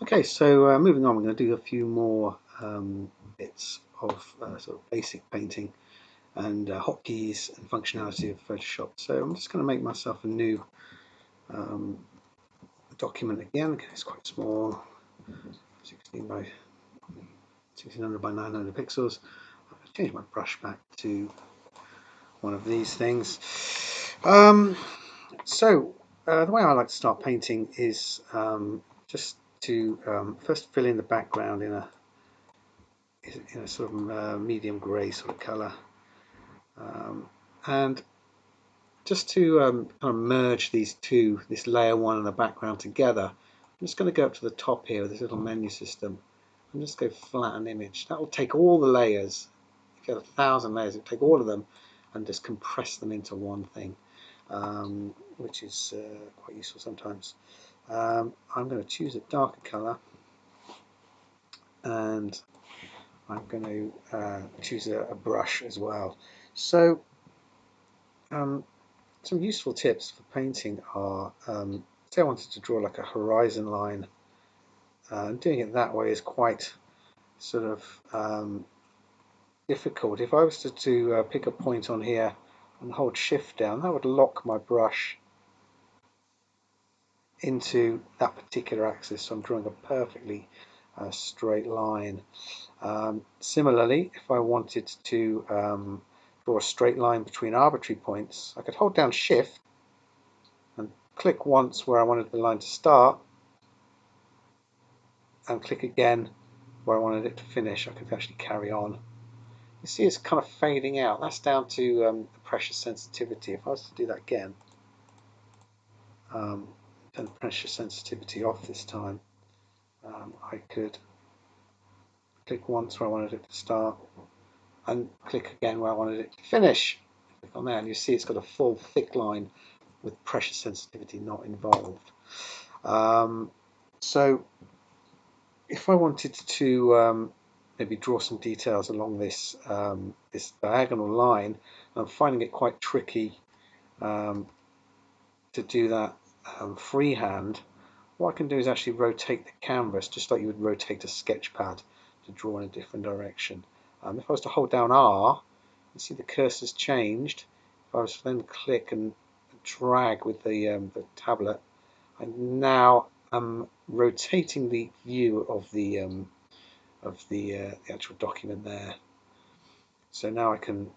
Okay, so moving on, we're going to do a few more bits of sort of basic painting and hotkeys and functionality of Photoshop. So I'm just going to make myself a new um, document again. Okay, it's quite small, 1600 by 900 pixels. I'll change my brush back to one of these things. So the way I like to start painting is just to first fill in the background in a sort of medium grey sort of colour, and just to kind of merge this layer one and the background together, I'm just going to go up to the top here with this little menu system and just go flatten image. That will take all the layers. If you have 1,000 layers, it'll take all of them and just compress them into one thing, which is quite useful sometimes. I'm going to choose a darker colour, and I'm going to choose a brush as well. So some useful tips for painting are, say I wanted to draw like a horizon line, doing it that way is quite sort of difficult. If I was to pick a point on here and hold shift down, that would lock my brush into that particular axis, so I'm drawing a perfectly straight line. Similarly, if I wanted to draw a straight line between arbitrary points, I could hold down shift and click once where I wanted the line to start, and click again where I wanted it to finish. I could actually carry on. You see it's kind of fading out. That's down to the pressure sensitivity. If I was to do that again, turn the pressure sensitivity off this time, I could click once where I wanted it to start and click again where I wanted it to finish. Click on there and you see it's got a full thick line with pressure sensitivity not involved. So if I wanted to maybe draw some details along this diagonal line, I'm finding it quite tricky to do that freehand. What I can do is actually rotate the canvas just like you would rotate a sketch pad to draw in a different direction. If I was to hold down R, you see the cursor's changed. If I was to then click and drag with the tablet, I'm now rotating the view of the actual document there. So now I can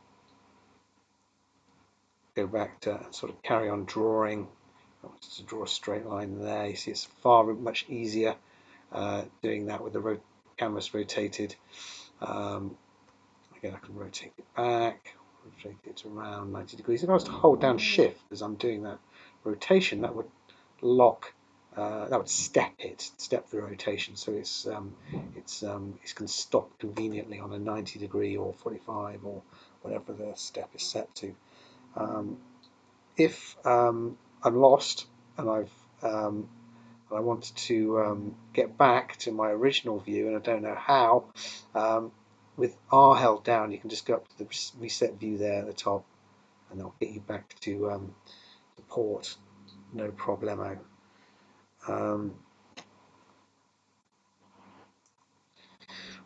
go back to sort of carry on drawing. I wanted to draw a straight line there. You see it's much easier doing that with the canvas rotated. Again, I can rotate it back, rotate it around 90 degrees. If I was to hold down shift as I'm doing that rotation, that would lock, that would step the rotation, so it can stop conveniently on a 90 degree or 45 or whatever the step is set to. If I'm lost and I want to get back to my original view and I don't know how, with R held down, you can just go up to the reset view there at the top, and that'll get you back to the port, no problemo.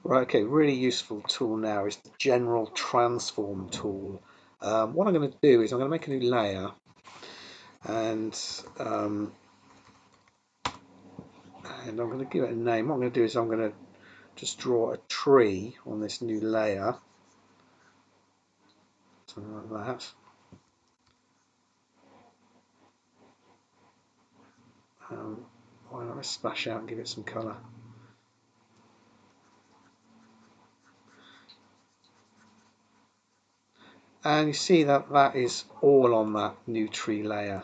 Right, okay, really useful tool now is the General Transform tool. What I'm going to do is I'm going to make a new layer, and I'm going to give it a name. What I'm going to do is I'm going to just draw a tree on this new layer, something like that. Why not splash out and give it some colour? And you see that that is all on that new tree layer.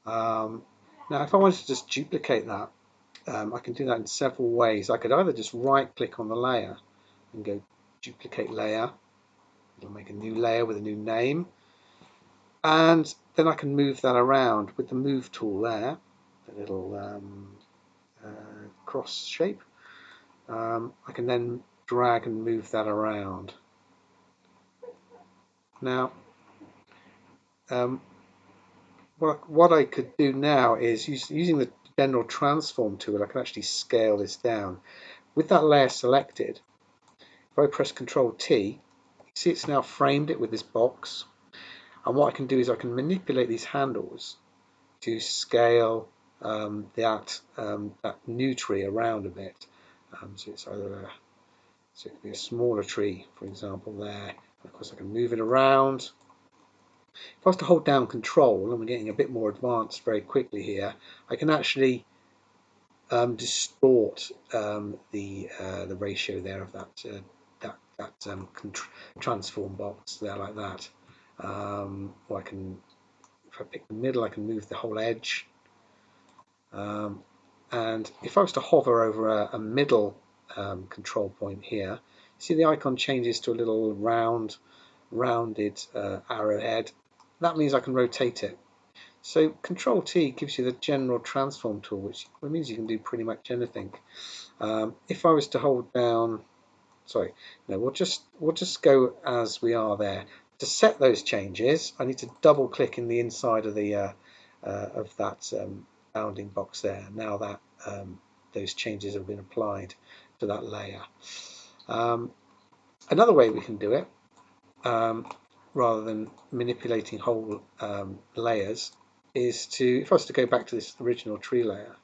Now if I wanted to just duplicate that, I can do that in several ways. I could either just right click on the layer and go duplicate layer. It'll make a new layer with a new name, and then I can move that around with the move tool there, the little cross shape. I can then drag and move that around. Now what I could do now is using the general transform tool, I can actually scale this down. With that layer selected, if I press Control T, you see it's now framed it with this box. And what I can do is I can manipulate these handles to scale that new tree around a bit. So it's either so it could be a smaller tree, for example, there. Of course, I can move it around. If I was to hold down Control, and we're getting a bit more advanced very quickly here, I can actually distort the ratio there of that transform box there, like that. Or I can, if I pick the middle, I can move the whole edge. And if I was to hover over a middle control point here, see the icon changes to a little rounded arrowhead. That means I can rotate it. So Control T gives you the general transform tool, which means you can do pretty much anything. If I was to hold down, sorry, no, we'll just go as we are there. To set those changes, I need to double click in the inside of the of that bounding box there. Now that those changes have been applied to that layer. Another way we can do it, rather than manipulating whole layers, is to, if I was to go back to this original tree layer,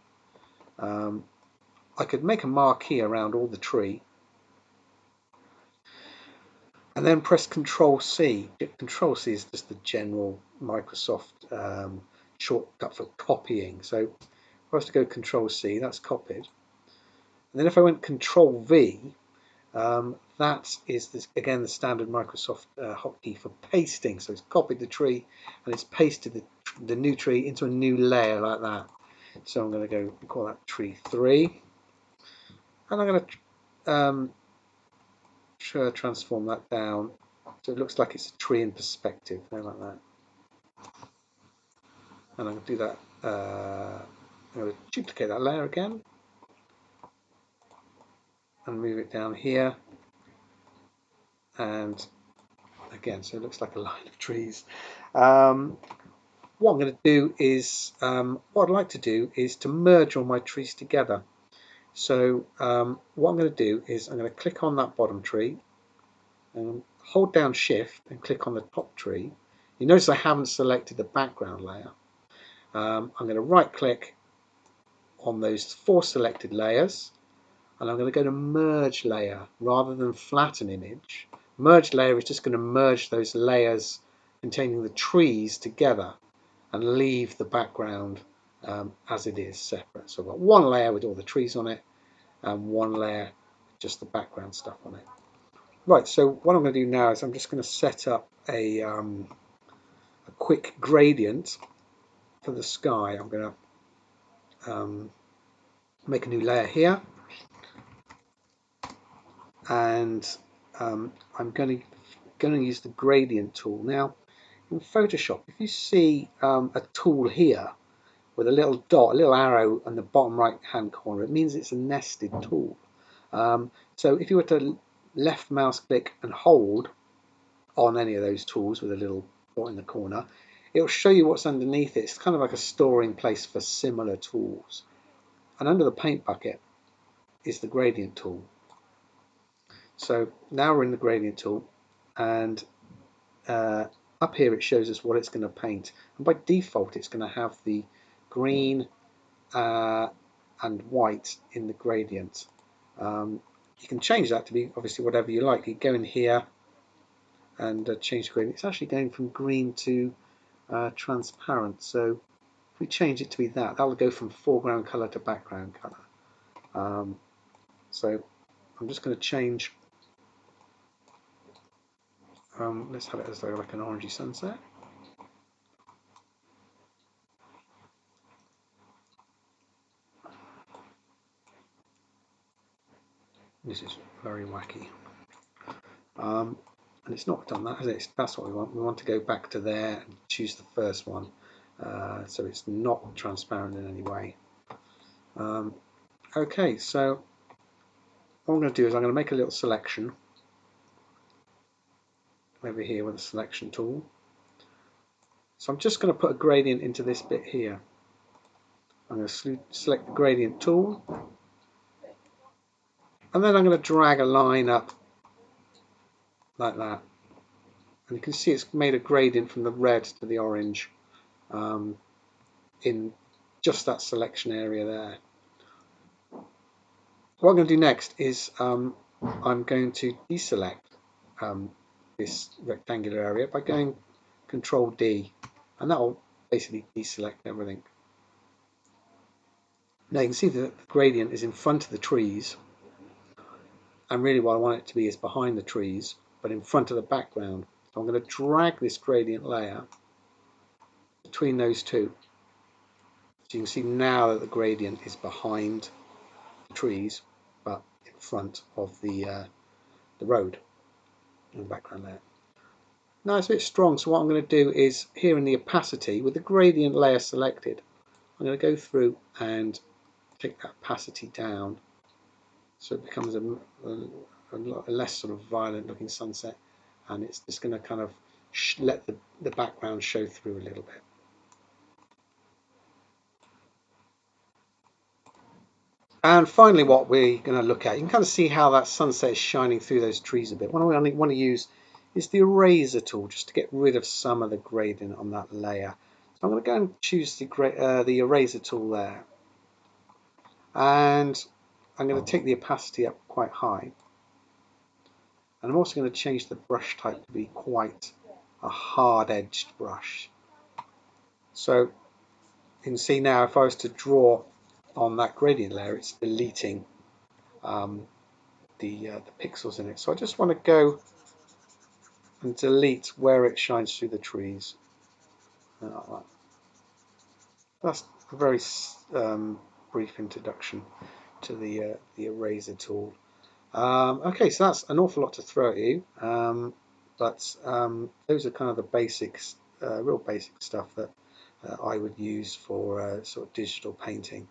I could make a marquee around all the tree and then press Control C. Control C is just the general Microsoft shortcut for copying. So if I was to go Control C, that's copied. And then if I went Control V, that is again the standard Microsoft hotkey for pasting. So it's copied the tree and it's pasted the new tree into a new layer like that. So I'm going to go call that tree 3, and I'm going to transform that down so it looks like it's a tree in perspective, there, like that. And I'm going to do that. I'm going to duplicate that layer again and move it down here, and again, so it looks like a line of trees. What I'm going to do is, what I'd like to do is to merge all my trees together. So what I'm going to do is I'm going to click on that bottom tree and hold down Shift and click on the top tree. You notice I haven't selected the background layer. I'm going to right click on those 4 selected layers, and I'm going to go to merge layer rather than flatten image. Merge layer is just going to merge those layers containing the trees together and leave the background as it is separate. So I've got one layer with all the trees on it and one layer with just the background stuff on it. Right, so what I'm going to do now is I'm just going to set up a quick gradient for the sky. I'm going to make a new layer here, and I'm going to use the gradient tool. Now in Photoshop, if you see a tool here with a little dot, a little arrow on the bottom right hand corner, it means it's a nested tool. So if you were to left mouse click and hold on any of those tools with a little dot in the corner, it'll show you what's underneath it. It's kind of like a storing place for similar tools. And under the paint bucket is the gradient tool. So now we're in the gradient tool, and up here it shows us what it's going to paint. And by default it's going to have the green and white in the gradient. You can change that to be obviously whatever you like. You go in here and change the gradient. It's actually going from green to transparent. So if we change it to be that will go from foreground colour to background colour. So I'm just going to change. Let's have it as though like an orangey sunset. This is very wacky. And it's not done that, has it? That's what we want. We want to go back to there and choose the first one, so it's not transparent in any way. Okay, so what I'm going to do is I'm going to make a little selection over here with the selection tool. So I'm just going to put a gradient into this bit here. I'm going to select the gradient tool, and then I'm going to drag a line up like that. And you can see it's made a gradient from the red to the orange in just that selection area there. What I'm going to do next is I'm going to deselect this rectangular area by going Control D, and that will basically deselect everything. Now you can see that the gradient is in front of the trees, and really what I want it to be is behind the trees, but in front of the background. So I'm going to drag this gradient layer between those two. So you can see now that the gradient is behind the trees, but in front of the road in the background layer. Now it's a bit strong, so what I'm going to do is here in the opacity, with the gradient layer selected, I'm going to go through and take that opacity down so it becomes a less sort of violent looking sunset, and it's just going to kind of let the background show through a little bit. And finally, what we're going to look at, you can kind of see how that sunset is shining through those trees a bit. What I want to use is the eraser tool just to get rid of some of the gradient on that layer. So I'm going to go and choose the eraser tool there, and I'm going to take the opacity up quite high, and I'm also going to change the brush type to be quite a hard-edged brush. So you can see now if I was to draw on that gradient layer, it's deleting the pixels in it. So I just want to go and delete where it shines through the trees. That's a very brief introduction to the eraser tool. Okay, so that's an awful lot to throw at you, but those are kind of the basics, real basic stuff that I would use for sort of digital painting.